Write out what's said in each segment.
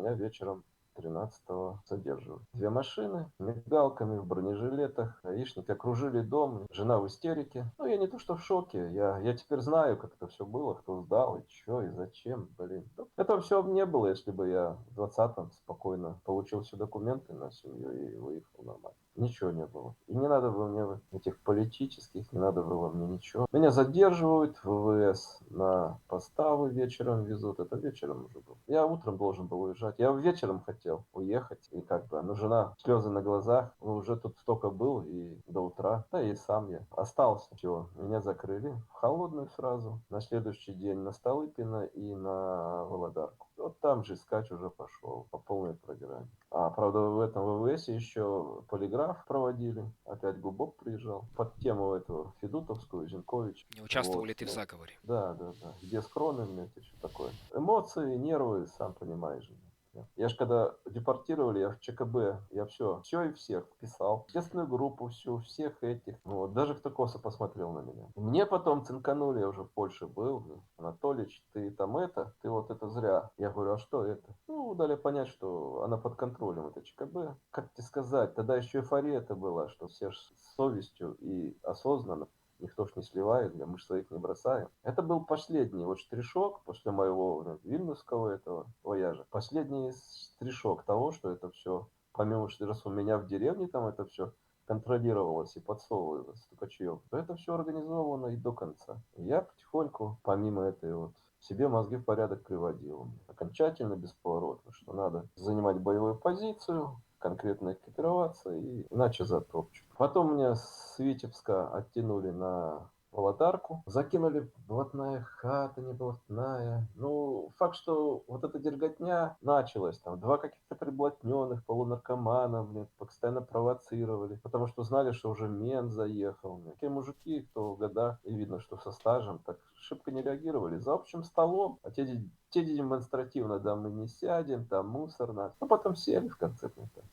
меня вечером 13-го задерживают. 2 машины с мигалками, в бронежилетах. Гаишники окружили дом. Жена в истерике. Ну, я не то что в шоке. Я теперь знаю, как это все было, кто сдал, и чё, и зачем, блин. Ну, этого всё не было, если бы я в 20-м спокойно получил все документы на семью и выехал нормально. Ничего не было. И не надо было мне этих политических, не надо было мне ничего. Меня задерживают в ВВС на поставы, вечером везут. Это вечером уже было. Я утром должен был уезжать. Я вечером хотел уехать. И как бы, ну, жена, слезы на глазах. Ну, уже тут столько был и до утра. Да и сам я остался. Всё, меня закрыли в холодную сразу. На следующий день на Столыпино и на Володарку. Вот там же искать уже пошел по полной программе. А, правда, в этом ВВСе еще полиграф проводили. Опять Губок приезжал. Под тему этого Федутовскую, Зинкович. Не участвовал Вот. ли ты в Ну, заговоре? да, да, да. Где скроны, блядь, и всё такое. Эмоции, нервы, сам понимаешь же. Я ж когда депортировали, я в ЧКБ, я все и всех вписал. Следственную группу всю, всех этих. Вот. Даже кто косо посмотрел на меня. Мне потом цинканули, я уже в Польше был. Анатолич, ты там это, ты вот это зря. Я говорю, а что это? Ну, дали понять, что она под контролем, это ЧКБ. Как тебе сказать, тогда еще эйфория это была, что все ж с совестью и осознанно. Никто ж не сливает, мы ж своих не бросаем. Это был последний вот штришок после моего вильнюсского этого вояжа. Последний штришок того, что это все, помимо, что раз у меня в деревне там это все контролировалось и подсовывалось стукачьём, то это все организовано и до конца. И я потихоньку, помимо этой вот, себе мозги в порядок приводил. Окончательно, бесповоротно, что надо занимать боевую позицию, конкретно экипироваться, и иначе затопчут. Потом меня с Витебска оттянули на Володарку, закинули блатная хата, не блатная. Ну, факт, что вот эта дерготня началась, там, 2 каких-то приблотненных полунаркомана, блин, постоянно провоцировали, потому что знали, что уже мент заехал. Блин. Такие мужики, кто в годах, и видно, что со стажем, так шибко не реагировали. За общим столом, а те демонстративно, да, мы не сядем, там мусор нас. Ну, потом сели в конце концов.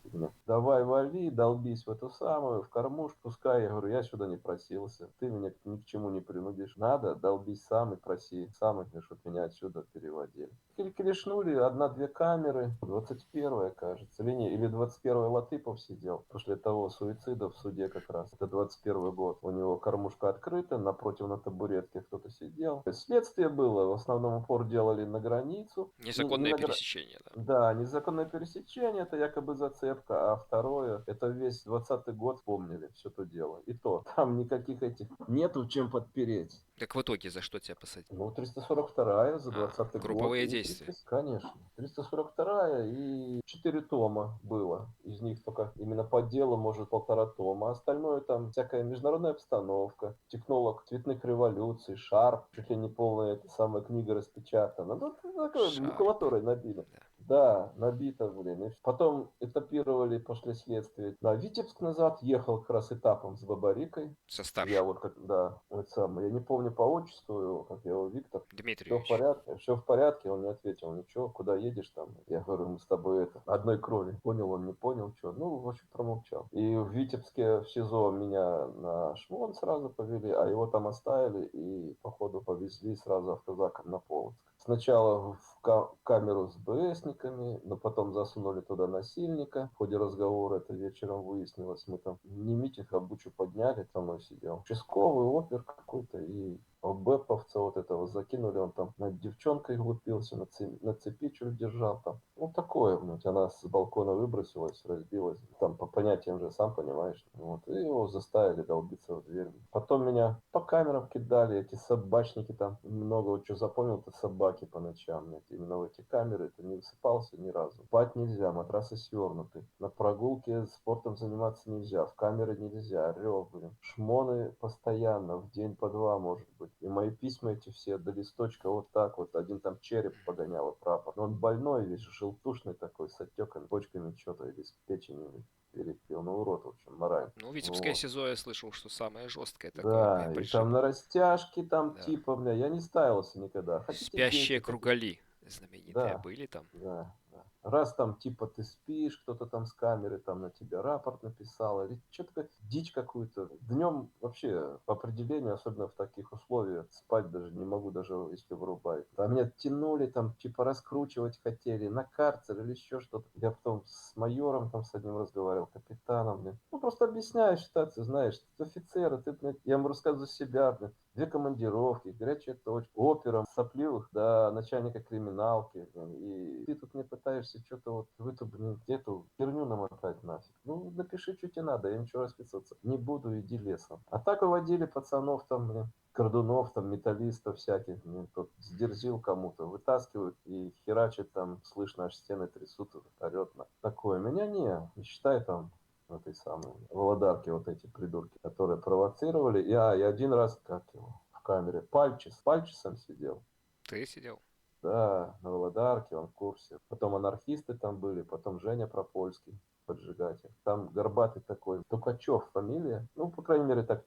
Давай вали, долбись в эту самую, в кормушку, пускай, я говорю, я сюда не просился, ты меня ни к чему не принудишь. Надо, долбись сам и проси, сам, чтобы меня отсюда переводили. Клешнули, 1-2 камеры, 21-я, кажется, или не, или 21-й Латыпов сидел, после того суицида в суде как раз, это 21-й год, у него кормушка открыта, напротив на табуретке кто-то сидел. Следствие было, в основном упор делали на границу, не Незаконное на, пересечение, да. да, незаконное пересечение, это якобы зацепка, а второе, это весь 20-й год помнили все то дело. И то, там никаких этих нету чем подпереть. Так в итоге за что тебя посадили? Ну, 342-я за 20-й год Групповые и действия. 300, конечно, 342-я и 4 тома было. Из них только именно по делу, может, 1,5 тома. А остальное там всякая международная обстановка, технолог цветных революций, Шарп, чуть ли не полная эта самая книга распечатана. Ну, такой Шарп. макулатурой набили. Да. Да, набито, блин. И потом этапировали после следствия. На Витебск назад ехал как раз этапом с Бабарикой. Со Я старшим. вот как, да, вот самый, я не помню по отчеству его, как его, Виктор. Все в Дмитриевич. порядке, все в порядке, он не ответил ничего, куда едешь там. Я говорю, мы с тобой это, одной крови. Понял он, не понял, что. Ну, в общем, промолчал. И в Витебске в СИЗО меня на Шмон сразу повели, а его там оставили и, походу, повезли сразу автозаком на Полоцк. Сначала в камеру с БСниками, но потом засунули туда насильника. В ходе разговора это вечером выяснилось. Мы там не митинг, а бучу подняли, со мной сидел. Участковый, опер какой-то и бэповца вот этого закинули, он там над девчонкой глупился, на цепи чуть держал там. Ну, такое, блядь, она с балкона выбросилась, разбилась. Там по понятиям же, сам понимаешь. Вот, и его заставили долбиться в дверь. Потом меня по камерам кидали, эти собачники там, много вот что запомнил, это собаки по ночам. Блядь. Именно в эти камеры, это не высыпался ни разу. Спать нельзя, матрасы свернуты. На прогулке спортом заниматься нельзя, в камеры нельзя, рев, блин. Шмоны постоянно, в день по 2, может быть. И мои письма эти все до листочка вот так вот. Один там череп погонял, прапор. Но он больной весь, желтушный такой, с отеками, почками что-то, или с печенью перепил. Ну, урод, в общем, мораль. Ну, Витебское Вот. СИЗО я слышал, что самое жесткое такое Да, и там на прижимание. растяжке, там Да. типа, бля, я не ставился никогда. Хотите Спящие бейте, хотите. кругали знаменитые Да, были там. да, да. Раз там типа ты спишь, кто-то там с камеры там на тебя рапорт написал, или что-то дичь какую-то. Днем вообще по определению, особенно в таких условиях, спать даже не могу, даже если вырубает. А меня тянули там, типа раскручивать хотели, на карцер или еще что-то. Я потом с майором там с одним разговаривал, капитаном, блин. Ну, просто объясняю ситуацию, знаешь, ты офицер, ты, блин, я ему рассказываю за себя, блин. 2 командировки, горячая точка, опером, сопливых до начальника криминалки. Блин, и ты тут мне пытаешься что-то вот в эту, блин, эту херню намотать нафиг. Ну, напиши, что тебе надо, я ничего расписываться не буду, иди лесом. А так выводили пацанов там, блин, кордунов, там, металлистов всяких, блин, тот сдерзил кому-то, вытаскивают и херачат там, слышно, аж стены трясут, орет на. Такое. Меня не считай там этой самой Володарки, вот эти придурки, которые провоцировали. Я один раз, как его, в камере, Пальчисом сидел. Ты сидел? Да, на Володарке, он в курсе. Потом анархисты там были, потом Женя Пропольский, поджигатель. Там горбатый такой, Тукачев фамилия, ну, по крайней мере, так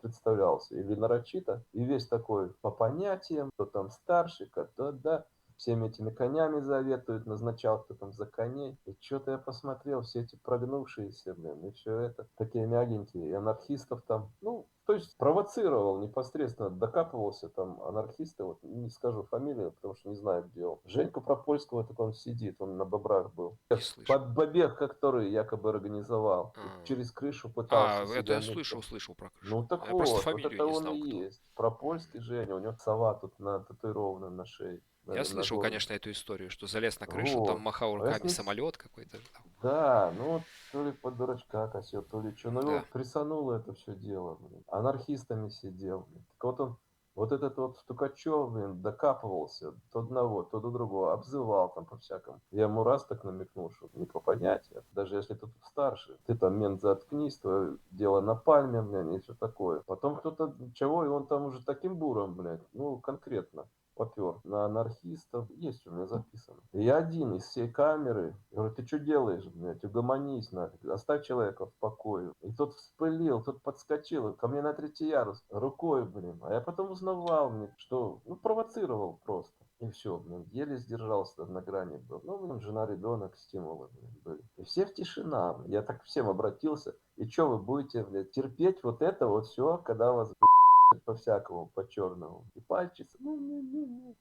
представлялся. Или нарочито, и весь такой по понятиям, кто там старший, кто да, всеми этими конями заветует, назначал, кто там за коней. И что-то я посмотрел, все эти прогнувшиеся, блин, и все это, такие мягенькие, и анархистов там, ну, то есть провоцировал непосредственно, докапывался там анархисты, вот не скажу фамилию, потому что не знаю, где он. Женька Пропольского, так он сидит, он на бобрах был. Не слышал. Побег, который якобы организовал, и А, через крышу пытался это я сигануть. слышал про крышу. Ну так Я просто вот фамилию это не он и знал, кто. есть. Пропольский Женя, у него сова тут татуирована на шее, Я на слышал, горле. конечно, эту историю, что залез на крышу, там Вот. махал А я с руками ним самолет какой-то. да, ну вот то ли под дурачка косил, то ли что. Но его Да. прессануло это все дело, блин. Анархистами сидел, блин. Так вот он, вот этот вот Стукачев, блин, докапывался то одного, то до другого, обзывал там по-всякому. Я ему раз так намекнул, что не по понятиям, даже если ты тут старше, ты там, мент, заткнись, твое дело на пальме, блин, и все такое. Потом кто-то, чего, и он там уже таким буром, блядь, ну, конкретно попер на анархистов. Есть у меня записано. И я один из всей камеры. Я говорю, ты что делаешь, блядь? Угомонись нафиг. Оставь человека в покое. И тот вспылил, тот подскочил ко мне на 3-й ярус рукой, блин. А я потом узнавал, мне, что, ну, провоцировал просто. И все, блин, еле сдержался, на грани был. Ну, блин, жена, ребенок, стимулы, блин, были. И все в тишина, блин. Я так к всем обратился. И что вы будете, блядь, терпеть вот это вот все, когда вас по-всякому, по-черному. И пальчицы,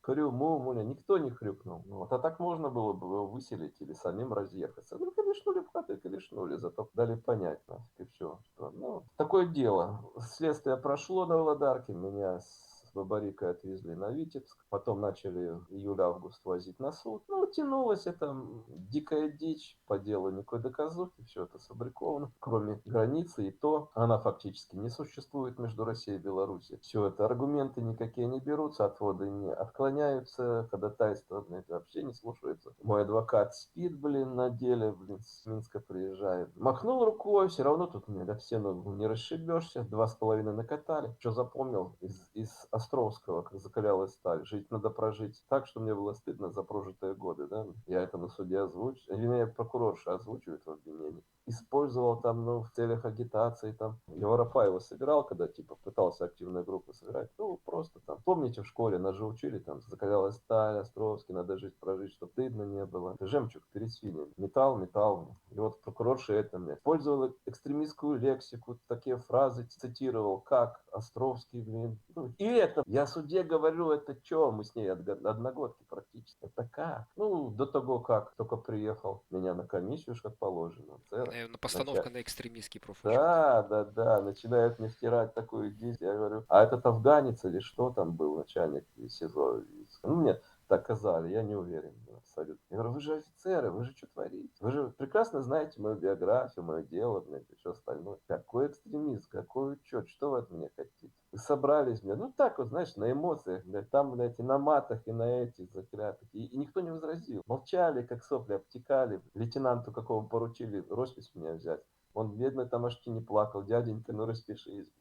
хрю, муля, никто не хрюкнул. Ну, вот, а так можно было бы его выселить или самим разъехаться. Ну, колешнули в хату и колешнули, зато дали понять нафиг, и все. Что, ну, такое дело. Следствие прошло на Володарке, меня с Бабарикой отвезли на Витебск, потом начали июль-август возить на суд. Ну, тянулась это дикая дичь, по делу никакой доказухи, все это сфабриковано, кроме границы, и то она фактически не существует между Россией и Беларусью. Все это аргументы никакие не берутся, отводы не отклоняются, ходатайства, блин, вообще не слушаются. Мой адвокат спит, блин, на деле, блин, с Минска приезжает. Махнул рукой, все равно тут, блин, об стену не расшибешься, 2,5 накатали. Что запомнил из Островского, как закалялась сталь. Жить надо прожить так, что мне было стыдно за прожитые годы, да. Я это на суде озвучил. Или меня прокурорша озвучивает в обвинении. Использовал там, ну, в целях агитации, там, Воропаева собирал, когда, типа, пытался активную группу собирать, ну, просто там, помните, в школе нас же учили, там, закалялась сталь, Островский, надо жить, прожить, чтобы стыдно не было. Это жемчуг перед свиньями. Металл. И вот прокурорша это мне. Использовал экстремистскую лексику, такие фразы цитировал, как Островский, блин. Ну, и это, я суде говорю, это что, мы с ней одногодки практически. Это как? Ну, до того, как только приехал меня на комиссию, как положено. Наверное, постановка на экстремистский профучет. Да, начинают мне втирать такую дичь. Я говорю, а этот афганец или что там был начальник СИЗО? Ну, мне так казали, я не уверен абсолютно. Я говорю, вы же офицеры, вы же что творите? Вы же прекрасно знаете мою биографию, мое дело, блядь, и все остальное. Какой экстремист, какой учет, что вы от меня хотите? Вы собрались, блядь, ну так вот, знаешь, на эмоциях, блядь, там, блядь, и на матах, и на этих заклятых. И никто не возразил. Молчали, как сопли, обтекали. Лейтенанту какого поручили роспись меня взять. Он, бедный, там аж не плакал. Дяденька, ну распишись.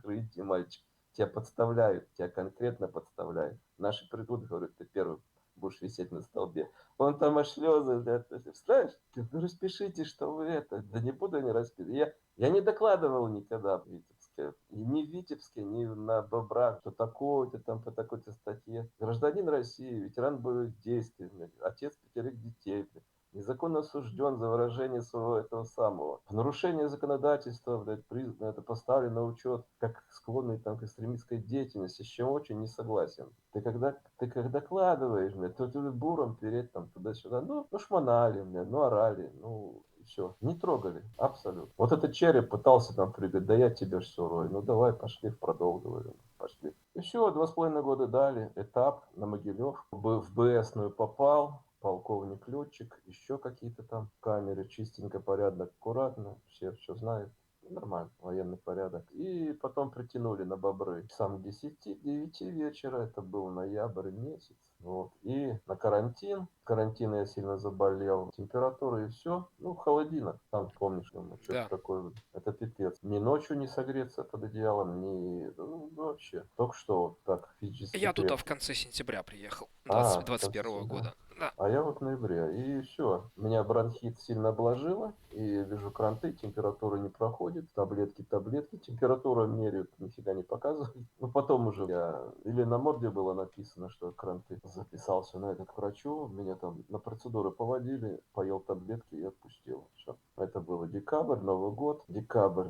Иди, мальчик. Тебя подставляют, тебя конкретно подставляют. Наши придут, говорят, ты первый будешь висеть на столбе. Он там аж слезы, представляешь? Ну распишите, что вы это. Да не буду не расписывать. Я не докладывал никогда в Витебске. Витебске. И ни в Витебске, ни на Бобрах, что такое-то там по такой-то статье. Гражданин России, ветеран боевых действий, блядь, отец 5 детей, блядь. Незаконно осужден за выражение своего этого самого. В нарушение законодательства, блядь, признано, это поставлено на учет, как склонный там к экстремистской деятельности, с чем очень не согласен. Ты как докладываешь, блядь, то ты буром переть там туда-сюда, ну шмонали, блядь, ну орали, ну и все. Не трогали, абсолютно. Вот этот череп пытался там прыгать, да я тебе ж сурой, ну давай, пошли в продол, говорю, пошли. И все, 2,5 года дали, этап на Могилев, в БСную попал, полковник-летчик, еще какие-то там камеры, чистенько, порядок, аккуратно, все знают. Нормально, военный порядок. И потом притянули на Бобры. Часам к 10-9 вечера, это был ноябрь месяц. Вот. И на карантин. Карантин я сильно заболел. Температура и все. Ну, холодинок. Там, помнишь, что-то Да. такое. Это пипец. Ни ночью не согреться под одеялом, ни... Ну, вообще. Только что вот так физически Я туда в крепко. конце сентября приехал, В конце 21 сентября. года. Да. А я вот в ноябре. И все. Меня бронхит сильно обложило. И вижу кранты, температура не проходит. Таблетки. Температура меряют, нифига не показывает. Ну, потом уже я... Или на морде было написано, что кранты. Записался на этот к врачу. Меня там на процедуры поводили. Поел таблетки и отпустил. Все. Это было декабрь, Новый год. Декабрь.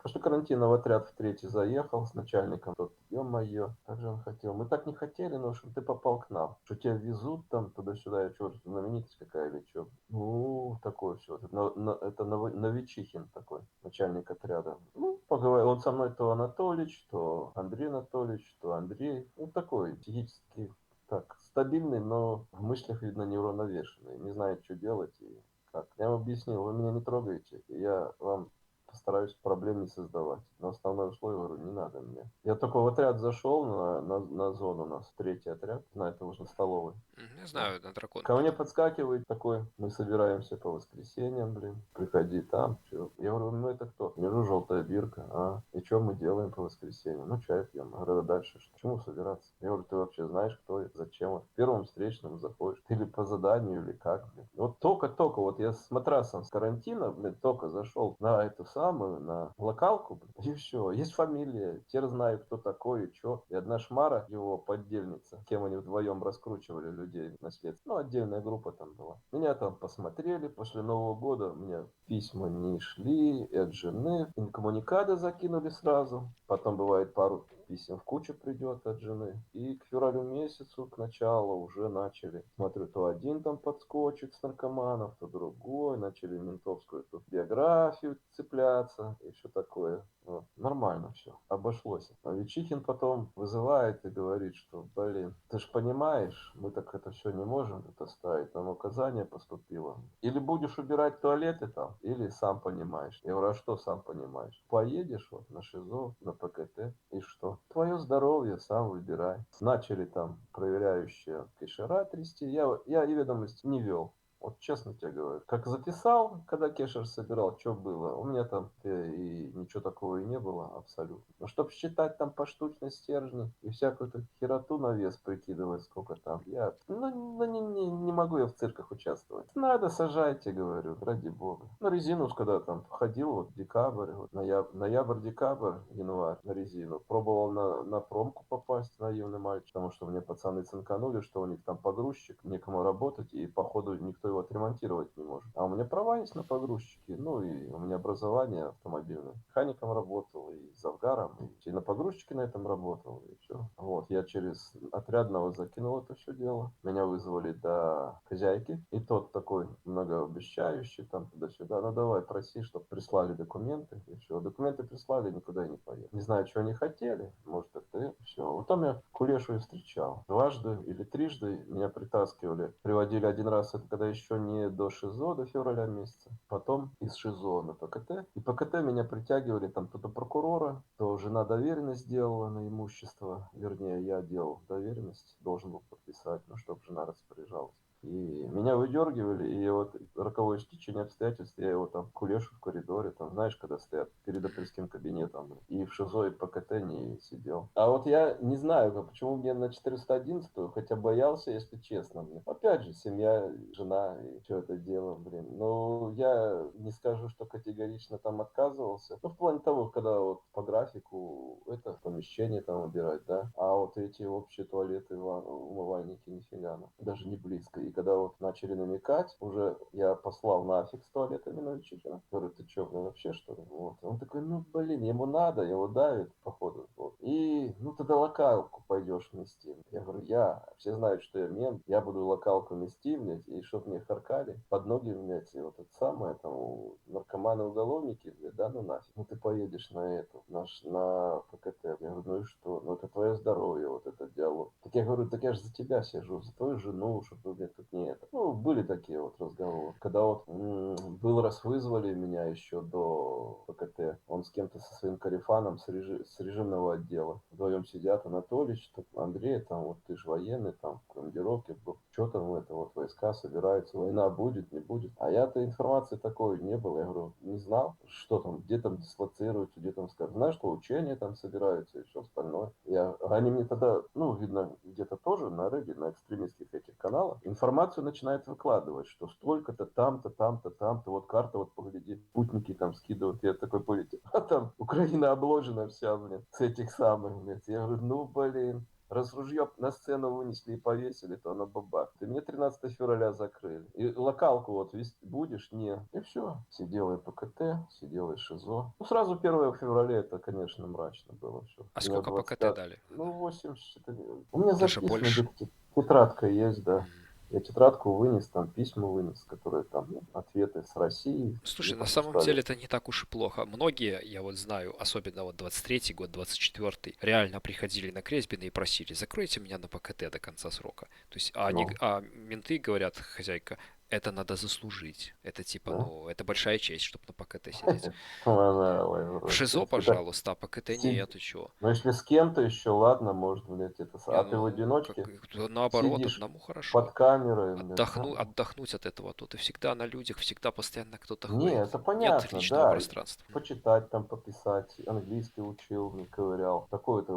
После карантина в отряд в третий заехал с начальником. Тот, ё-моё, как же он хотел. Мы так не хотели, но что ты попал к нам. Что тебя везут там туда-сюда, я что, знаменитость какая или что? Ну, такое все. Это Новичихин такой, начальник отряда. Ну, поговорил. Он со мной то Анатолич, то Андрей Анатольевич, то Андрей. Ну, такой психически так, стабильный, но в мыслях, видно, неуравновешенный. Не знает, что делать и как. Я ему объяснил, вы меня не трогаете, и я вам постараюсь проблем не создавать. Но основное условие, говорю, не надо мне. Я только в отряд зашел на зону у нас, третий отряд, на это уже столовый. Я Вот. знаю, на дракон Ко мне пойду. подскакивает такой, мы собираемся по воскресеньям, блин, приходи там, чё. Я говорю, ну это кто? Вижу, желтая бирка, и что мы делаем по воскресеньям? Ну, чай пьем. Я говорю, а дальше что? Почему собираться? Я говорю, ты вообще знаешь, кто это, зачем? В первом встречном заходишь, ты или по заданию, или как, блин. Вот только, вот я с матрасом с карантина, блин, только зашел на эту самую, на локалку, блин, и все. Есть фамилия, теперь знаю, кто такой и что. И одна шмара, его поддельница, с кем они вдвоем раскручивали людей на след. Ну, отдельная группа там была. Меня там посмотрели, после Нового года у меня письма не шли, и от жены, инкоммуникады закинули сразу. Потом бывает пару писем в кучу придет от жены. И к февралю месяцу, к началу уже начали. Смотрю, то один там подскочит с наркоманов, то другой. Начали ментовскую тут биографию цепляться и все такое. Вот. Нормально все, обошлось. А Вичихин потом вызывает и говорит, что, блин, ты ж понимаешь, мы так это все не можем это ставить, нам указание поступило. Или будешь убирать туалеты там, или сам понимаешь. Я говорю, а что сам понимаешь? Поедешь вот на ШИЗО, на ПКТ, и что? Твое здоровье сам выбирай. Начали там проверяющие кешера трясти. Я и ведомость не вел. Вот честно тебе говорю. Как записал, когда кешер собирал, что было, у меня там и ничего такого и не было абсолютно. Но чтобы считать там поштучно стержни и всякую эту хероту на вес прикидывать, сколько там, не могу я в цирках участвовать. Надо, сажайте, говорю, ради бога. На резину, когда там ходил, вот декабрь, вот ноябрь, декабрь, январь на резину. Пробовал на промку попасть, наивный мальчик, потому что мне пацаны цинканули, что у них там погрузчик, некому работать, и походу никто его отремонтировать не может. А у меня права есть на погрузчике, ну и у меня образование автомобильное. Механиком работал, и завгаром, и на погрузчике на этом работал, и все. Вот, я через отрядного закинул это все дело. Меня вызвали до хозяйки, и тот такой многообещающий, там туда-сюда, ну давай, проси, чтобы прислали документы, и все. Документы прислали, никуда я не поехал. Не знаю, что они хотели, может это, все. Вот там я Кулешу и встречал. Дважды или трижды меня притаскивали. Приводили один раз, это когда еще не до ШИЗО, до февраля месяца. Потом из ШИЗО на ПКТ. И ПКТ меня притягивали там то до прокурора, то жена доверенность сделала на имущество. Вернее, я делал доверенность, должен был подписать, ну, чтобы жена распоряжалась. И меня выдергивали, и вот роковое стечение обстоятельств, я его там кулешу в коридоре, там, знаешь, когда стоят перед апрельским кабинетом, и в ШИЗО, и по КТ не сидел. А вот я не знаю, почему мне на 411-ю, хотя боялся, если честно. Мне. Опять же, семья, жена и все это дело, блин. Ну, я не скажу, что категорично там отказывался. Ну, в плане того, когда вот по графику это помещение там убирать, да. А вот эти общие туалеты, умывальники, нифига, ну, даже не близко. И когда вот начали намекать, уже я послал нафиг с туалетами Новичика. Говорю, ты что, блин, вообще что ли? Вот. Он такой, ну, блин, ему надо, его давит, походу. Вот. И, ну, тогда локалку пойдешь нести. Я говорю, все знают, что я мент, я буду локалку нести, блядь, и чтоб мне харкали под ноги, блядь, и вот это самое, там, наркоманы-уголовники, блядь, да, ну нафиг. Ну, ты поедешь на эту, на ПКТ. Я говорю, ну и что? Ну, это твое здоровье, вот этот диалог. Так я говорю, так я же за тебя сижу, за твою жену, чтобы, блядь, тут не это. Ну, были такие вот разговоры. Когда вот был раз вызвали меня еще до ПКТ, он с кем-то со своим корефаном с режимного отдела. Вдвоем сидят, Анатолич, Андрей, там, вот ты же военный, там, в командировке был. Что там это, вот войска собираются, война будет, не будет. А я-то информации такой не было. Я говорю, не знал, что там, где там дислоцируются, где там скажут. Знаешь, что учения там собираются и все остальное. Они мне тогда, ну, видно, где-то тоже на Reddit, на экстремистских этих каналах, информацию начинает выкладывать, что столько-то, там-то, там-то, там-то, вот карта, вот погляди, спутники там скидывают. Я такой полетел, а там Украина обложена вся, блин, с этих самых, блин. Я говорю, ну, блин. Раз ружье на сцену вынесли и повесили, то оно бабах. И мне 13 февраля закрыли. И локалку вот вести будешь? Не. И все. Сидел я по КТ, сидел я ШИЗО. Ну, сразу 1 февраля это, конечно, мрачно было все. А У меня сколько по КТ 25... дали? Ну, 80... У меня Даже записано больше? где-то тетрадка есть, да. Мгм. Я тетрадку вынес, там письма вынес, которые там, ну, ответы с России, Слушай, на где-то самом деле пускали. это не так уж и плохо. Многие, я вот знаю, особенно вот 23-й год, 24-й, реально приходили на Кресбина и просили, закройте меня на ПКТ до конца срока. То есть, Ну, а менты говорят, хозяйка, это надо заслужить. Это типа, да. ну, это большая честь, чтобы на ПКТ сидеть. В Ой, ШИЗО, это пожалуйста, а ПКТ нет, ты чё? но если с кем-то еще, ладно, может, блядь, это... Не, А ты в ну, как, одиночке наоборот, сидишь одному хорошо. под камерой, блядь, да? Отдохнуть от этого. Тут и всегда на людях, всегда постоянно кто-то Не, ходит. это Нет понятно, личного да. пространства. Почитать там, пописать, английский учил, не ковырял. Такое-то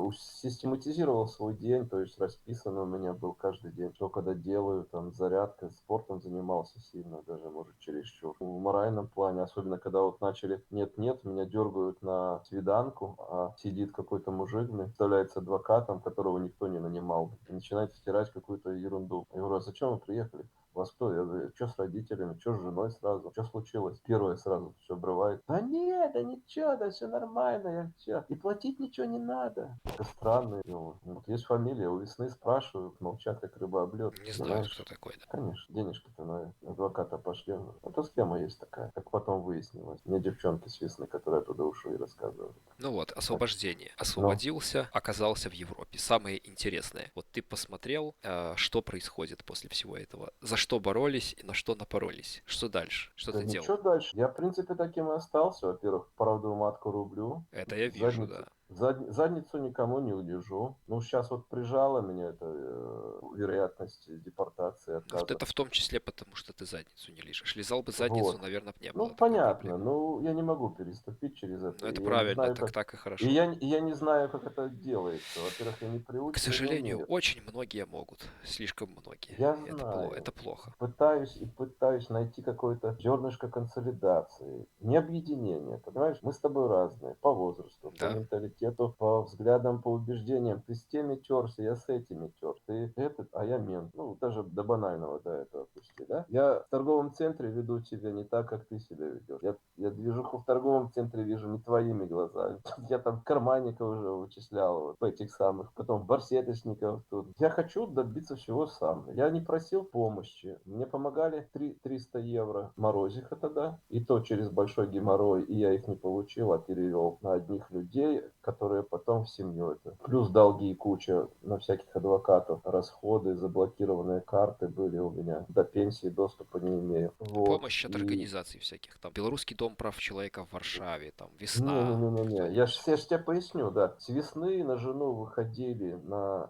систематизировал свой день, то есть расписан у меня был каждый день. Что когда делаю, там, зарядка, спортом занимался сильно, даже, может, чересчур. В моральном плане, особенно когда вот начали нет-нет, меня дергают на свиданку, а сидит какой-то мужик, блин, представляется адвокатом, которого никто не нанимал, и начинает втирать какую-то ерунду. Я говорю, а зачем вы приехали? У вас кто? Я говорю, что с родителями, что с женой сразу, что случилось? Первое сразу все обрывает. Да нет, да ничего, да все нормально, я все. И платить ничего не надо. Это странно. Ну, вот есть фамилия, у весны спрашивают, молчат, как рыба об лед, Не знают, кто понимаешь? такой, да. Конечно, денежки-то на адвоката пошли. Это схема есть такая, как потом выяснилось. Мне девчонки с весны, которые оттуда ушли, рассказывали. Ну вот, Так, освобождение. ну, Оказался в Европе. Самое интересное. Вот ты посмотрел, что происходит после всего этого. За что боролись и на что напоролись. Что дальше? Что да ты делал? ничего дальше. Я, в принципе, таким и остался. Во-первых, правду матку рублю. Это я вижу, Задницу, да. задницу никому не удержу. Ну, сейчас вот прижала меня эта вероятность депортации, Ну, вот отказа. это в том числе потому, что ты задницу не лижешь. Лизал бы задницу, Вот. наверное, не Ну, было такой понятно. проблемы. Ну, я не могу переступить через это. Но это И я не правильно, знаю, так как... так и И хорошо. я не знаю, как это делается. Во-первых, я не К приучен и не сожалению, умею. очень многие могут. Слишком многие. Я Это знаю. плохо. Пытаюсь найти какое-то зернышко консолидации, не объединения. Понимаешь, мы с тобой разные по возрасту, по Да? менталитету, по взглядам, по убеждениям. Ты с теми терся, я с этими тер. Ты этот, а я мент. Ну, даже до банального, до этого пусти, да? Я в торговом центре веду себя не так, как ты себя ведешь. Я движуху в торговом центре вижу не твоими глазами. Я там карманников уже вычислял, вот, этих самых, потом барсеточников тут. Я хочу добиться всего сам. Я не просил помощи. Мне помогали 300 евро Морозиха тогда. И то через большой геморрой. И я их не получил, а перевел на одних людей, которые потом в семью это. Плюс долги и куча на всяких адвокатов. Расходы, заблокированные карты были у меня. До пенсии доступа не имею. Вот. Помощь от И организаций всяких. Там Белорусский дом прав человека в Варшаве, там Весна. не-не-не-не. Я Кто-нибудь. ж тебе поясню, да. С весны на жену выходили на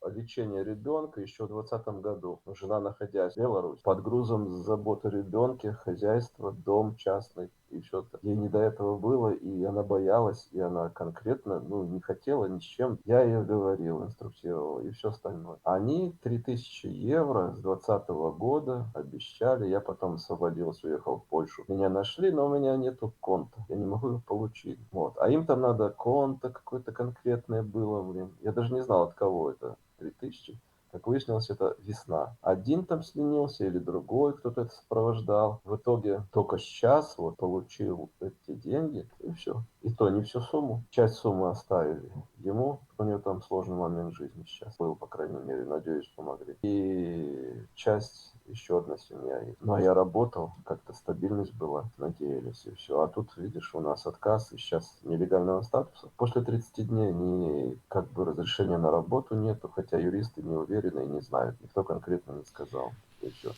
лечение ребенка еще в 2020 году. Жена, находясь в Беларуси, под грузом заботы о ребенке, хозяйство, дом частный и все это. Ей не до этого было, и она боялась, и она конкретно, не хотела ни с чем. Я ее говорил, инструктировал и все остальное. Они 3000 евро с 2020 года обещали. Я потом освободился, уехал в Польшу. Меня нашли, но у меня нету конта. Я не могу его получить. Вот. А им там надо конто какое-то конкретное было, блин. Я даже не знал, от кого это 3000. Как выяснилось, это весна. Один там сменился или другой кто-то это сопровождал. В итоге только сейчас вот получил эти деньги, и все. И то не всю сумму. Часть суммы оставили ему. У него там сложный момент жизни сейчас был, по крайней мере. Надеюсь, помогли. И часть еще одна семья. Ну, а я работал, как-то стабильность была, надеялись, и все. А тут, видишь, у нас отказ, и сейчас нелегального статуса. После 30 дней ни как бы разрешения на работу нету, хотя юристы не уверены и не знают. Никто конкретно не сказал. И все.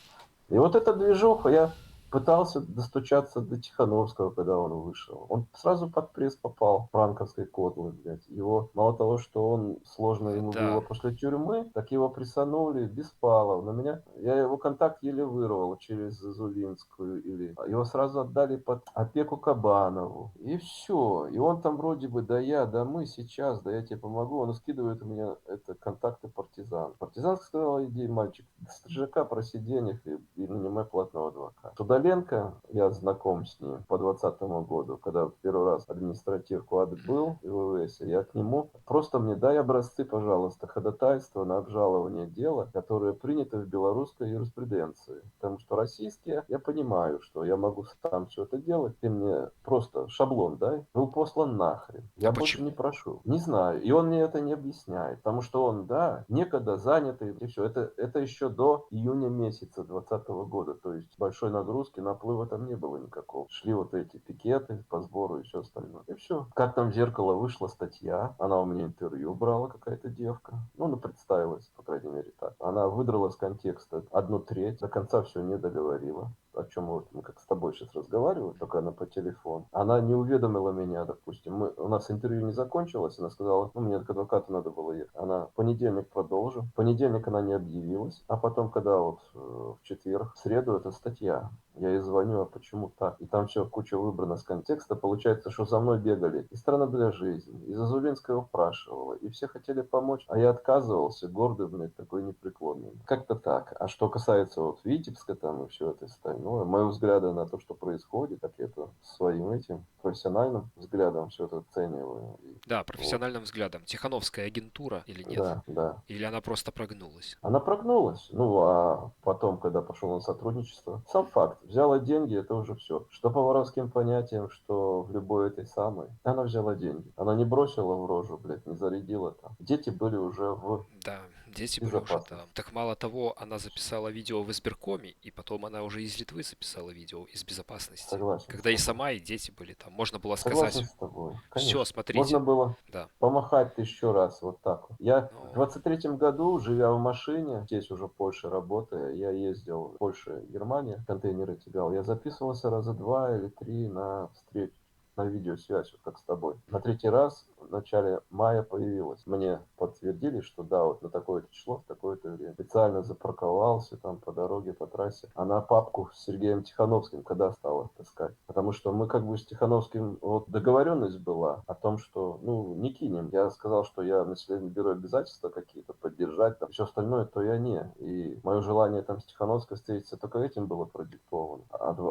И вот эта движуха, я пытался достучаться до Тихановского, когда он вышел. Он сразу под пресс попал, франковской котлы, блядь. Его, мало того, что он, сложно ему было Да, после тюрьмы, так его прессанули, Беспалов. На меня, я его контакт еле вырвал через Зулинскую, или его сразу отдали под опеку Кабанову. И все. И он там вроде бы, да мы сейчас, да я тебе помогу. Он скидывает у меня это контакты партизан. Партизан сказал, иди, мальчик, Стрижака проси денег и нанимай платного адвоката. Судаленко, я знаком с ним по 2020 году, когда первый раз административку отбыл в ВВС, я к нему просто мне дай образцы, пожалуйста, ходатайства на обжалование дела, которое принято в белорусской юриспруденции. Потому что российские, я понимаю, что я могу сам все это делать, ты мне просто шаблон дай, был послан нахрен. а Я больше не почему? прошу. Не знаю. И он мне это не объясняет, потому что он, да, некогда занятый, и все. Это еще до июня месяца 2020 года, то есть большой нагрузки, наплыва там не было никакого. Шли вот эти пикеты по сбору и все остальное. И все. Как там в «Зеркало» вышла статья, она у меня интервью брала, какая-то девка. Ну, она представилась, по крайней мере, так. Она выдрала с контекста одну треть, до конца все не договорила, о чем вот мы как с тобой сейчас разговаривали, только она по телефону. Она не уведомила меня, допустим. У нас интервью не закончилось, она сказала, мне к адвокату надо было ехать. Она в понедельник продолжим. В понедельник она не объявилась, а потом, когда вот в четверг, в среду, это статья. Я ей звоню, а почему так? И там все куча выбрана с контекста. Получается, что за мной бегали и «Страна для жизни», и Зазулинская упрашивала, и все хотели помочь, а я отказывался, гордый, блядь, такой непреклонный. Как-то так. А что касается вот Витебска там и все это остальное, мои взгляды на то, что происходит, так я это своим этим профессиональным взглядом все это оцениваю. И Да, вот, профессиональным взглядом. Тихановская агентура или нет? да, да. Или она просто прогнулась? Она прогнулась. Ну, а потом, когда пошел на сотрудничество, сам факт, взяла деньги, это уже все. Что по воровским понятиям, что в любой этой самой, она взяла деньги. Она не бросила в рожу, блядь, не зарядила там. Дети были уже в Да, дети были уже там. безопасности. Так мало того, она записала видео в избиркоме, и потом она уже из Литвы записала видео из безопасности. Согласен с Когда и тобой. сама, и дети были там. Можно было Согласен сказать, с тобой, все, конечно. Можно смотрите. было Да. помахать 1000 раз вот так вот. Я в Ну, 23-м году, живя в машине, здесь уже в Польше работая, я ездил в Польшу, Германия, контейнеры тягал. Я записывался раза 2 или 3 на встречу, на видеосвязь, вот как с тобой. На третий раз в начале мая появилась. Мне подтвердили, что да, вот на такое-то число, в такое-то время. Специально запарковался там по дороге, по трассе. Она папку с Сергеем Тихановским когда стала таскать? Потому что мы как бы с Тихановским, вот договоренность была о том, что, не кинем. Я сказал, что я на себя беру обязательства какие-то поддержать, там, все остальное, то я не. И мое желание там с Тихановской встретиться только этим было продиктовано.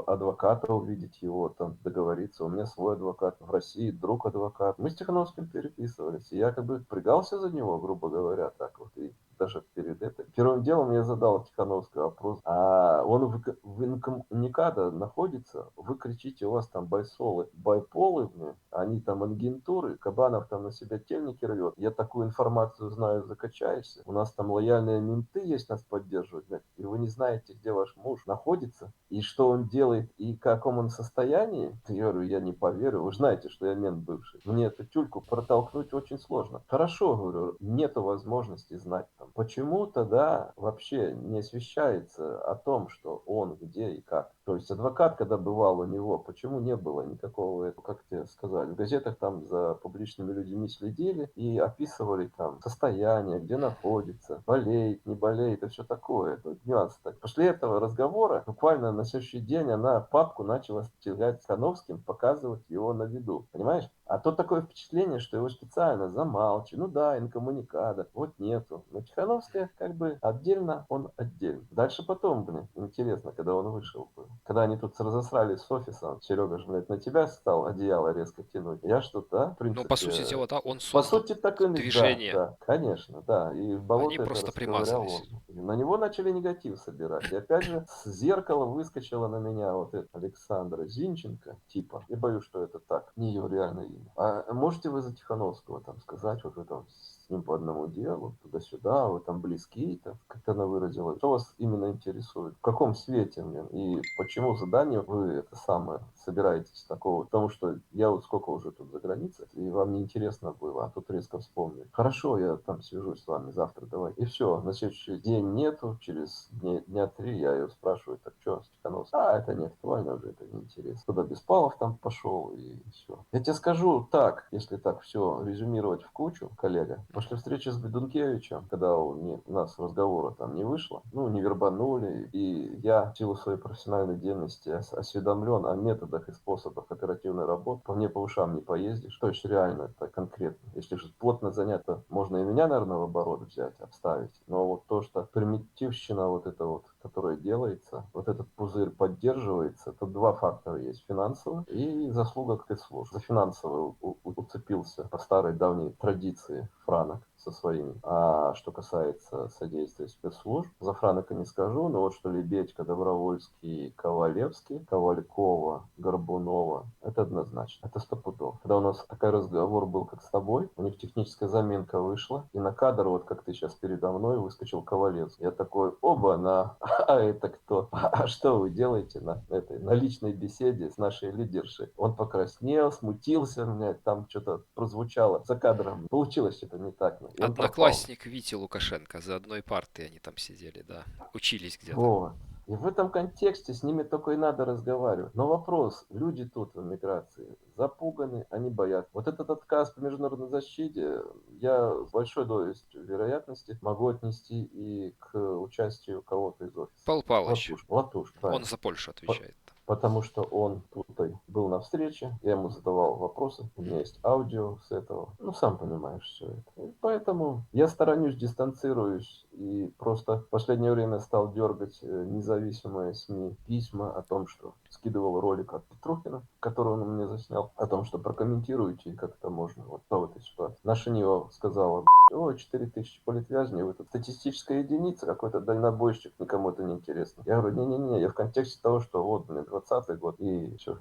Адвоката увидеть его, там, договориться. У меня свой адвокат в России, друг адвокат. Мы с Тихановским переписывались. И я как бы впрягался за него, грубо говоря, так вот. И даже перед этим. Первым делом я задал Тихановскому вопрос. А он в инкоммуникадо находится? Вы кричите, у вас там байсолы, байполы, они там агентуры, Кабанов там на себя тельники рвет. Я такую информацию знаю, закачаешься. У нас там лояльные менты есть, нас поддерживают, блядь, и вы не знаете, где ваш муж находится, и что он делает, и в каком он состоянии. Я говорю, я не поверю, вы же знаете, что я мент бывший. Мне эту тюльку протолкнуть очень сложно. Хорошо, говорю, нету возможности знать там. почему-то, да, вообще не освещается о том, что он где и как. То есть адвокат, когда бывал у него, почему не было никакого, как тебе сказали, в газетах там за публичными людьми следили и описывали там состояние, где находится, болеет, не болеет и все такое. Это нюанс. Так. После этого разговора буквально на следующий день она папку начала стягать с Кановским, показывать его на виду. Понимаешь? А то такое впечатление, что его специально замалчивают. Ну да, инкоммуникада, вот нету. Но Тихановская как бы отдельно, он отдельно. Дальше потом, блин, интересно, когда он вышел. Когда они тут разосрались с офисом, Серега же, блядь, на тебя стал одеяло резко тянуть. Я что-то, да, в Но по сути принципе, дела, да, он по создал сути, так и да, движение, да, конечно, да. И в они болото это просто расковырял примазались. он. И на него начали негатив собирать. И опять же, с зеркала выскочила на меня вот эта Александра Зинченко, типа. Я боюсь, что это так, не ее реальное имя. А можете вы за Тихановского там сказать, вот вы там с ним по одному делу, туда-сюда, вы там близки, там, как она выразила. Что вас именно интересует? В каком свете, блин? И почему задание вы это самое собираетесь такого? Потому что я вот сколько уже тут за границей, и вам не интересно было, а тут резко вспомнили. Хорошо, я там свяжусь с вами завтра, давай. И все, на следующий день нету, через дня 3 я ее спрашиваю, так что, Степановский? А, это не актуально уже, это неинтересно. Туда Беспалов там пошел, и все. Я тебе скажу так, если так все резюмировать в кучу, коллега, после встречи с Бедункевичем, когда у нас разговора там не вышло, ну, не вербанули, и я в силу своей профессиональной деятельности осведомлен о методах и способах оперативной работы, по мне по ушам не поездишь, то есть реально это конкретно. Если же плотно занято, можно и меня, наверное, в оборот взять, обставить, но вот то, что примитивщина вот эта вот, которая делается, вот этот пузырь поддерживается, тут два фактора есть: финансовый и заслуга спецслужб. За финансовый уцепился по старой давней традиции Франок со своими. А что касается содействия спецслужб, за Франока не скажу, но вот что Лебедько, Добровольский, Ковалевский, Ковалькова, Горбунова, это однозначно, это стопудово. Когда у нас такой разговор был, как с тобой, у них техническая заминка вышла, и на кадр, вот как ты сейчас передо мной, выскочил Ковалевский. Я такой, оба-на, а это кто? А что вы делаете на личной беседе с нашей лидершей? Он покраснел, смутился, у меня там что-то прозвучало за кадром. Получилось что-то не так, и он пропал. Одноклассник Вити Лукашенко, за одной партой они там сидели, да, учились где-то. Вот. И в этом контексте с ними только и надо разговаривать. Но вопрос, люди тут в эмиграции запуганы, они боятся. Вот этот отказ по международной защите я с большой долей вероятности могу отнести и к участию кого-то из офиса. Пал Палыч, Латуш, Латуш, он правильно. за Польшу По- отвечает. Потому что он тут был на встрече, я ему задавал вопросы, у меня есть аудио с этого. Ну, сам понимаешь все это. И поэтому я сторонюсь, дистанцируюсь и просто в последнее время стал дергать независимые СМИ письма о том, что скидывал ролик от Петрухина, который он мне заснял, о том, что прокомментируйте, как это можно вот в этой ситуации. Наша Нива сказала: о, 4000 политвязней, вы тут статистическая единица, какой-то дальнобойщик, никому это не интересно. Я говорю, не-не-не, я в контексте того, что вот, блин, 20-й год, и все,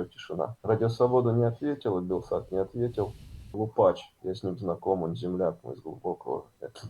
тишина. Радио Свобода не ответил, и Белсат не ответил. Лупач, я с ним знаком, он земляк мой из глубокого.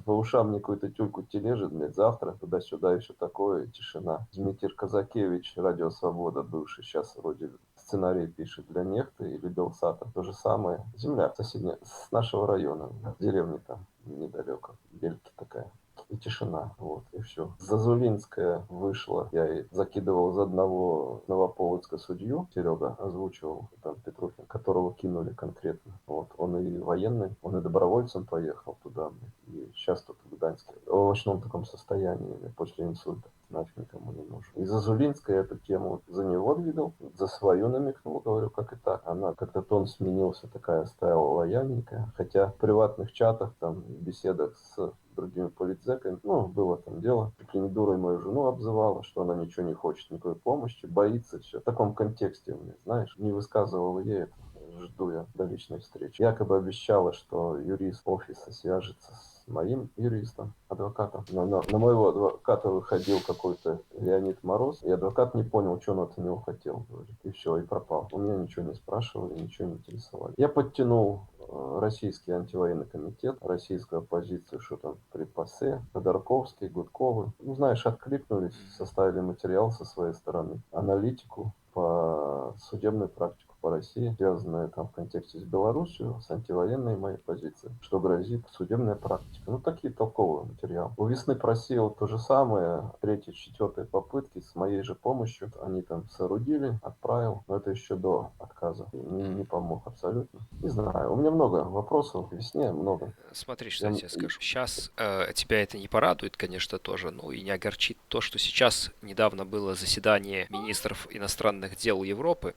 По ушам мне какую-то тюльку тележит, блядь, завтра, туда-сюда и все такое, и тишина. Дмитрий Казакевич, Радио Свобода, бывший, сейчас вроде сценарий пишет для Нехты или Белсата. То же самое. Земляк, соседняя, с нашего района, в деревне там, недалеко, Бельки такая. И тишина, вот, и все. Зазулинская вышла, я ей закидывал за одного новополоцка судью, Серега озвучивал, там, Петрухин, которого кинули конкретно. Вот, он и военный, он и добровольцем поехал туда, и сейчас тут в Гданьске. В овощном таком состоянии, после инсульта. Нафиг никому не нужен. И Зазулинская эту тему за него двигал, за свою намекнул, говорю, как и так. Она как-то тон сменился, такая стала лояльненькая. Хотя в приватных чатах, там, беседах с другими политзеками, ну, было там дело. Чуть ли не дурой мою жену обзывала, что она ничего не хочет, никакой помощи, боится, все. В таком контексте, знаешь, не высказывал ей это. Жду я до личной встречи. Якобы обещала, что юрист офиса свяжется с моим юристом, адвокатом. На моего адвоката выходил какой-то Леонид Мороз, и адвокат не понял, что он от него хотел. Говорит, и все, и пропал. У меня ничего не спрашивали, ничего не интересовали. Я подтянул российский антивоенный комитет, российскую оппозицию, что там при ПАСЕ, Ходорковский, Гудковы. Ну, знаешь, откликнулись, составили материал со своей стороны, аналитику по судебной практике. по России, связанные там в контексте с Белоруссией, с антивоенной моей позиции, что грозит судебная практика. Ну, такие толковые материалы. У «Весны» просил то же самое, третьей, четвертой попытки с моей же помощью. Они там соорудили, отправил, но это еще до отказа. И не помог абсолютно. Не знаю, у меня много вопросов, к «Весне» много. Смотри, что я тебе скажу. Сейчас тебя это не порадует, конечно, тоже, ну и не огорчит то, что сейчас недавно было заседание министров иностранных дел Европы,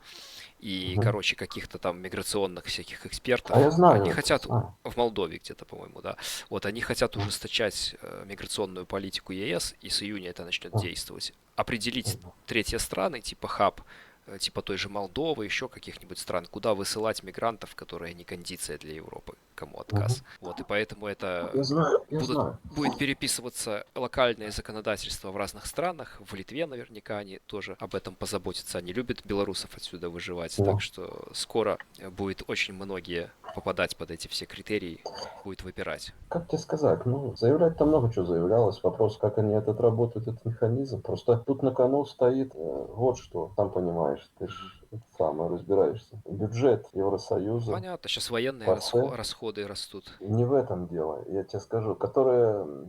и, короче, каких-то там миграционных всяких экспертов. А я знаю Они это, хотят, знаю. в Молдове где-то, по-моему, да, вот они хотят ужесточать миграционную политику ЕС, и с июня это начнет действовать. Определить третьи страны, типа хаб, типа той же Молдовы, еще каких-нибудь стран, куда высылать мигрантов, которые не кондиция для Европы, кому отказ. Вот, и поэтому это Я знаю, я знаю. будет переписываться локальное законодательство в разных странах. В Литве наверняка они тоже об этом позаботятся. Они любят белорусов отсюда выживать. Так что скоро будет очень многие попадать под эти все критерии, будет выпирать. Как тебе сказать, ну, заявлять-то много чего заявлялось. Вопрос, как они отработают этот механизм. Просто тут на кону стоит вот что, сам понимаешь, ты же сам разбираешься. Бюджет Евросоюза, Понятно, сейчас военные ПАСЕ. расходы растут. Не в этом дело, я тебе скажу.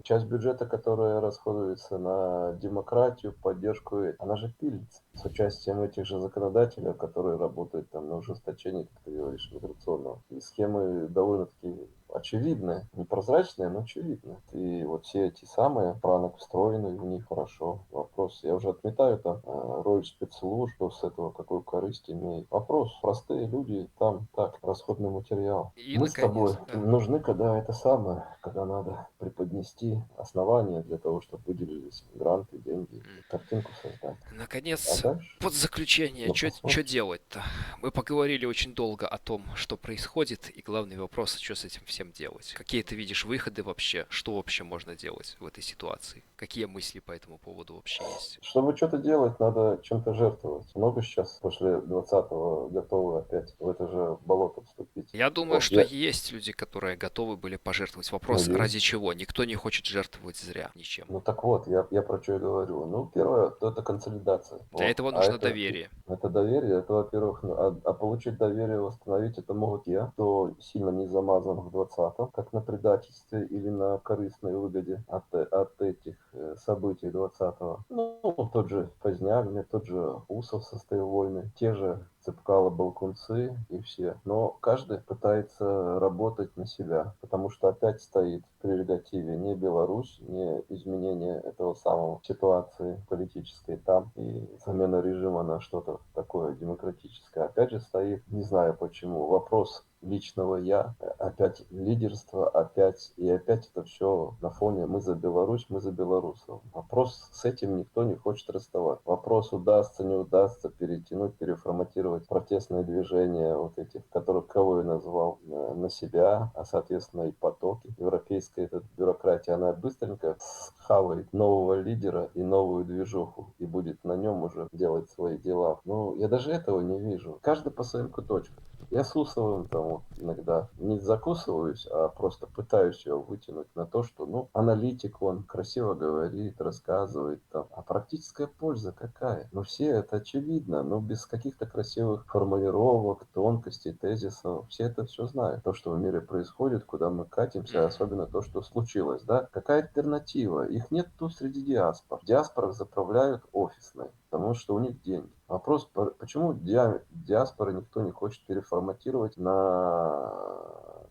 Часть бюджета, которая расходуется на демократию, поддержку, она же пилится с участием этих же законодателей, которые работают там на ужесточении, как ты говоришь, миграционного. И схемы довольно-таки очевидные, непрозрачные, но очевидные. И вот все эти самые пранок встроены в них хорошо. Вопрос, я уже отметаю там роль спецслужб, что с этого какую корысть имеет. Вопрос, простые люди, там так, расходный материал. И, Мы с тобой наконец, да. нужны, когда это самое, когда надо преподнести основания для того, чтобы выделились гранты, деньги, картинку создать. Наконец, А дальше? под заключение, Ну, что посмотрим. делать-то? Мы поговорили очень долго о том, что происходит, и главный вопрос, что с этим всем делать. Какие ты видишь выходы вообще? Что вообще можно делать в этой ситуации? Какие мысли по этому поводу вообще есть? Чтобы что-то делать, надо чем-то жертвовать. Много сейчас после 20-го готовы опять в это же болото вступить. Я думаю, Вот что есть люди, которые готовы были пожертвовать. Вопрос, ради есть. чего? Никто не хочет жертвовать зря ничем. Ну так вот, я про что и говорю. Ну, первое, то это консолидация. Для Вот. этого А нужно доверие. это доверие, это, во-первых, а получить доверие, восстановить это могут те, кто сильно не замазан в 20-м, как на предательстве или на корыстной выгоде от этих событий 20-го. Ну, тот же Поздняк, тот же Усов со войны, те же Цепкало, Балкунцы и все. Но каждый пытается работать на себя, потому что опять стоит в прерогативе не Беларусь, не изменение этого самого ситуации политической там и замена режима на что-то такое демократическое. Опять же стоит, не знаю почему, вопрос личного я, опять лидерство, опять это все на фоне мы за Беларусь, мы за белорусов. Вопрос с этим никто не хочет расставать. Вопрос удастся, не удастся перетянуть, переформатировать протестные движения вот этих, которых кого я назвал, на себя, а соответственно и потоки. Европейская эта бюрократия, она быстренько схавает нового лидера и новую движуху и будет на нем уже делать свои дела. Ну, я даже этого не вижу. Каждый по своим куточкам. Я с Усовым там вот иногда не закусываюсь, а просто пытаюсь его вытянуть на то, что, ну, аналитик он красиво говорит, рассказывает там. А практическая польза какая? Ну, все это очевидно, но без каких-то красивых формулировок, тонкостей, тезисов. Все это все знают. То, что в мире происходит, куда мы катимся, особенно то, что случилось, да? Какая альтернатива? Их нет тут среди диаспор. В диаспорах заправляют офисные, потому что у них деньги. Вопрос, почему диаспоры никто не хочет переформатировать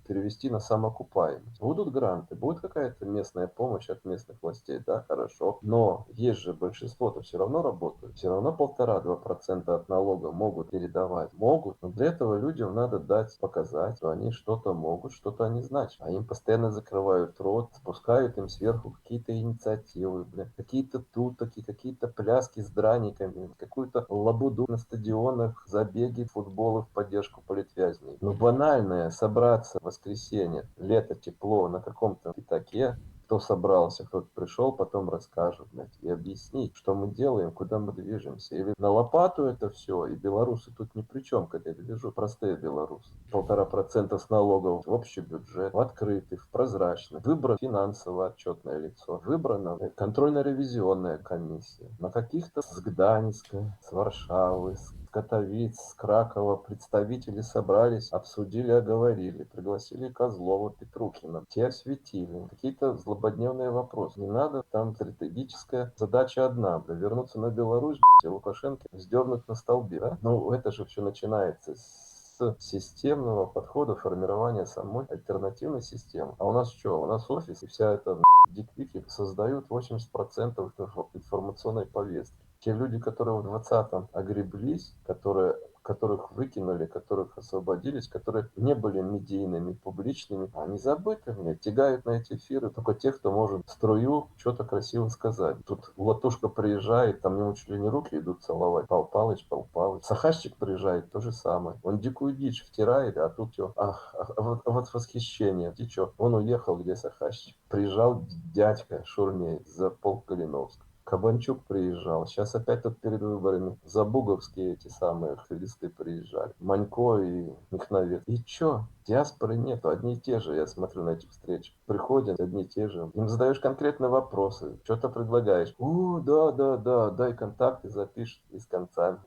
перевести на самоокупаемость. Будут гранты, будет какая-то местная помощь от местных властей, да, хорошо. Но есть же большинство-то все равно работают. Все равно 1,5-2% от налога могут передавать. Могут, но для этого людям надо дать, показать, что они что-то могут, что-то они значат. А им постоянно закрывают рот, спускают им сверху какие-то инициативы, какие-то тутаки, какие-то пляски с драниками, какую-то лабуду на стадионах, забеги, футболы в поддержку политвязней. Ну, банальное собраться в воскресенье, лето, тепло, на каком-то пятаке, кто собрался, кто пришел, потом расскажет, блядь, и объяснить, что мы делаем, куда мы движемся. Или на лопату это все, и белорусы тут ни при чем, как я вижу, простые белорусы. 1,5% с налогов в общий бюджет, в открытый, в прозрачный. Выбрано финансово отчетное лицо, выбрана контрольно-ревизионная комиссия. На каких-то с Гданьска, с Варшавы, с Катовиц, с Кракова представители собрались, обсудили, оговорили, пригласили Козлова, Петрухина. Те осветили какие-то злободневные вопросы. Не надо, там стратегическая задача одна, вернуться на Беларусь, и Лукашенко вздернуть на столбе. Да? Ну, это же все начинается с системного подхода формирования самой альтернативной системы. А у нас что? У нас офис и вся эта дикпики создают 80% информационной повестки. Те люди, которые в 20-м огреблись, которых выкинули, которых освободились, которые не были медийными, публичными, они забыты мне, тягают на эти эфиры только те, кто может в струю что-то красиво сказать. Тут Латушка приезжает, там ему чуть ли не руки идут целовать. Пал Палыч. Сахащик приезжает, то же самое. Он дикую дичь втирает, а тут что? Вот восхищение. Ты что? Он уехал, где Сахащик? Приезжал дядька Шурмей за полк Калиновска. Кабанчук приезжал. Сейчас опять тут перед выборами забуговские эти самые хлисты приезжали. Манько и Михновец. И чё? Диаспоры нету, одни и те же, я смотрю на эти встречи. Приходят одни и те же. Им задаешь конкретные вопросы, что-то предлагаешь. Да, дай контакты, запишешь и с концами.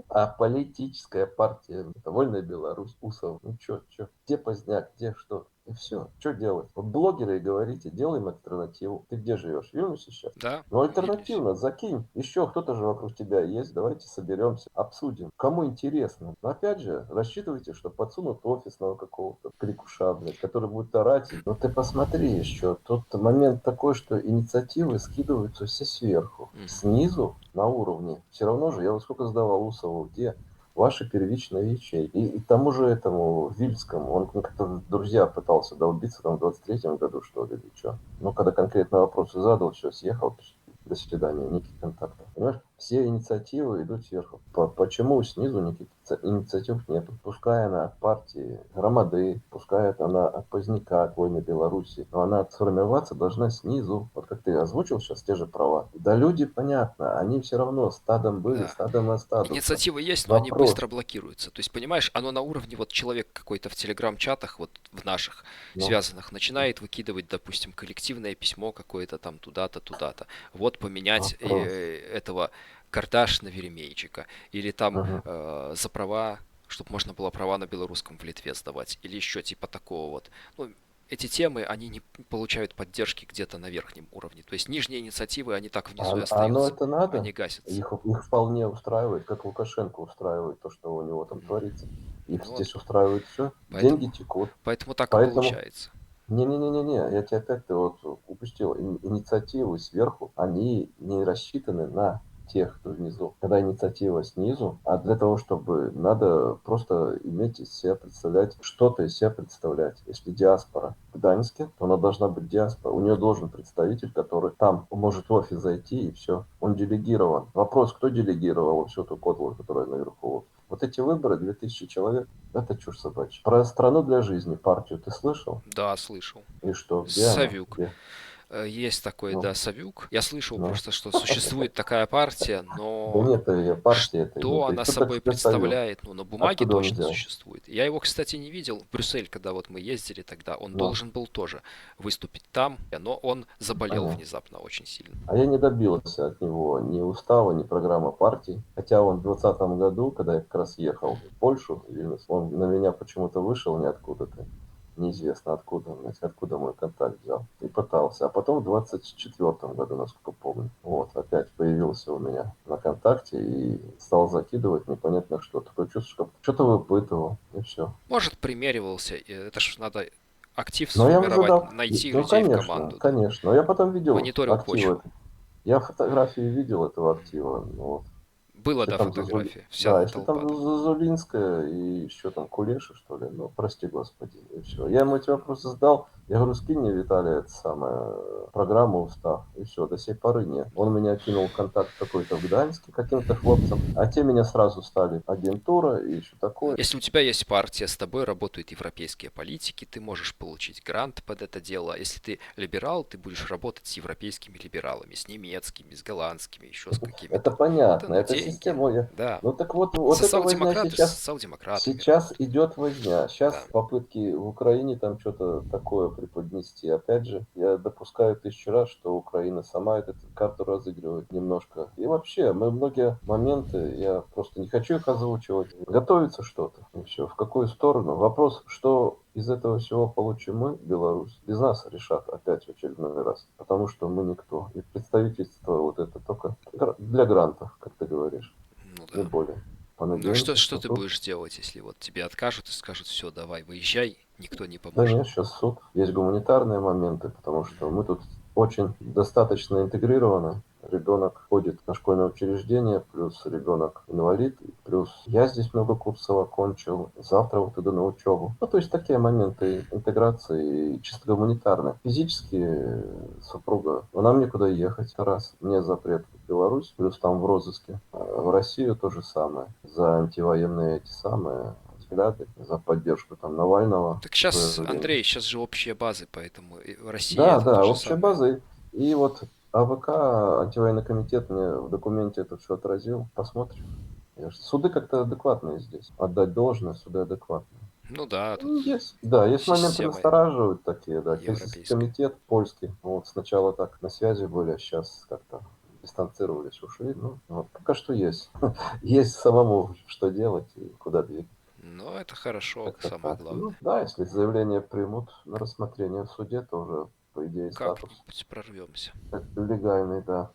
А политическая партия, это Вольная Беларусь, Усов, ну чё, где Поздняк, где что? И все, что делать? Вот блогеры и говорите, делаем альтернативу. Ты где живешь? В Вильнюсе сейчас? Да, Ну, в Вильнюсе. альтернативно, закинь. Еще кто-то же вокруг тебя есть. Давайте соберемся, обсудим. Кому интересно. Но опять же, рассчитывайте, что подсунут офисного какого-то крикуша, блядь, который будет орать. Ну ты посмотри еще. Тут момент такой, что инициативы скидываются все сверху. Снизу на уровне. Все равно же, я вот сколько сдавал Усову, где ваши первичные ячейки. И тому же этому Вильскому, он как-то друзья пытался долбиться там в 23-м году, что ли, или что. Но когда конкретно вопросы задал, все, съехал, до свидания, никаких контактов. Понимаешь, все инициативы идут сверху. Почему снизу никаких инициатив нету? Пускай она от партии Громады, пускай она от Поздняка, от Вольной Беларуси, но она сформироваться должна снизу. Вот как ты озвучил сейчас те же права. Да люди, понятно, они все равно стадом были, Да. стадом и останутся. Инициативы есть, но они Вопрос, быстро блокируются. То есть, понимаешь, оно на уровне вот человек какой-то в телеграм-чатах, вот в наших ну, связанных, начинает выкидывать, допустим, коллективное письмо какое-то там туда-то, туда-то. Вот поменять вопрос. этого Кардашина Веремейчика. Или там Мгм. за права, чтобы можно было права на белорусском в Литве сдавать. Или еще типа такого вот. Ну, эти темы, они не получают поддержки где-то на верхнем уровне. То есть нижние инициативы, они так внизу и А оно остаются. это надо? Они гасятся. Их вполне устраивает, как Лукашенко устраивает то, что у него там творится. Их Ну, вот, здесь устраивает все. Деньги поэтому, текут. поэтому так и Поэтому получается. не-не-не-не-не, я тебе опять ты вот упустил. Инициативы сверху, они не рассчитаны на тех, кто внизу. Когда инициатива снизу, а для того, чтобы надо просто иметь из себя представлять, что-то из себя представлять. Если диаспора в Гданьске, то она должна быть диаспора. У нее должен представитель, который там может в офис зайти и все. Он делегирован. Вопрос, кто делегировал всю эту котлу, которая наверху. Вот эти выборы, 2000 человек, это чушь собачья. Про страну для жизни, партию ты слышал? Да, слышал. И что, где она? Савюк. Где? Есть такой, Ну, да, Савюк. Я слышал ну. просто, что существует такая партия, Да но нет ее партии этой что нет. И она кто так собой себе Савюк? представляет, ну, на бумаге Откуда он точно взял? существует. Я его, кстати, не видел. В Брюссель, когда вот мы ездили тогда, он Ну, должен был тоже выступить там, но он заболел понятно. внезапно очень сильно. А я не добился от него ни устава, ни программы партии. Хотя он в 2020 году, когда я как раз ехал в Польшу, в Вильнюс, он на меня почему-то вышел ниоткуда-то. Неизвестно откуда, откуда мой контакт взял. И пытался. А потом в 24 году, насколько помню, вот, опять появился у меня на контакте и стал закидывать непонятно что. Такое чувство, что что-то выпытывал, и все. Может, примеривался. Это ж надо актив Но я сформировать, задал, найти ну людей в конечно, команду, да. конечно. Но я потом видел Мониторил активы. почву. Я фотографии видел этого актива. Ну, вот. Была, Если да, там фотография. Вся Да, если там толпа там. Зазулинская и еще там Кулеша, что ли, ну, прости господи, и все. Я ему эти вопросы задал, я говорю, скинь мне, Виталий, это самое, программу устав, и все, до сей поры нет. Он меня кинул в контакт какой-то в Гданьске каким-то хлопцам, а те меня сразу стали агентура и еще такое. Если у тебя есть партия, с тобой работают европейские политики, ты можешь получить грант под это дело. Если ты либерал, ты будешь работать с европейскими либералами, с немецкими, с голландскими, еще с Это какими-то. Это, понятно, ну, это деньги. система. Да. Ну так вот, вот эта возня Социал-демократы с сейчас социал-демократами Сейчас работают. идет возня. Да. Сейчас попытки в Украине там что-то такое преподнести. Опять же, я допускаю 1000 раз, что Украина сама эту карту разыгрывает немножко. И вообще, мы многие моменты, я просто не хочу их озвучивать. Готовится что-то, и все. В какую сторону? Вопрос, что из этого всего получим мы, Беларусь, без нас решат опять в очередной раз. Потому что мы никто. И представительство вот это только для грантов, как ты говоришь, Ну не да. более. Ну что, Понадеемся, что что ты тут. будешь делать, если вот тебе откажут и скажут, все, давай, выезжай, никто не Да поможет? нет, сейчас суд. Есть гуманитарные моменты, потому что мы тут очень достаточно интегрированы. Ребенок ходит на школьное учреждение, плюс ребенок инвалид, плюс я здесь много курсов окончил, завтра вот иду на учебу. Ну, то есть такие моменты интеграции чисто гуманитарные. Физически супруга, но нам некуда ехать, раз, мне запрет в Беларусь, плюс там в розыске. А в Россию то же самое. За антивоенные эти самые взгляды, за поддержку там Навального Так в свое сейчас, время. Андрей, сейчас же общие базы, поэтому и в России Да, это то да, же общая самое. база. И вот АВК, антивоенный комитет мне в документе это все отразил. Посмотрим. Суды как-то адекватные здесь. Отдать должное, суды адекватные. Ну да, тут Есть, да, есть моменты система настораживают такие, да. Хельсинкский европейская. комитет польский. Вот сначала так на связи были, а сейчас как-то дистанцировались, ушли. Ну, вот, пока что есть. Есть самому что делать и куда двигаться. Но это хорошо, Как-то самое так. Ну, главное. да, если заявление примут на рассмотрение в суде, то уже, по идее, статус Как-нибудь прорвемся. легальный, да.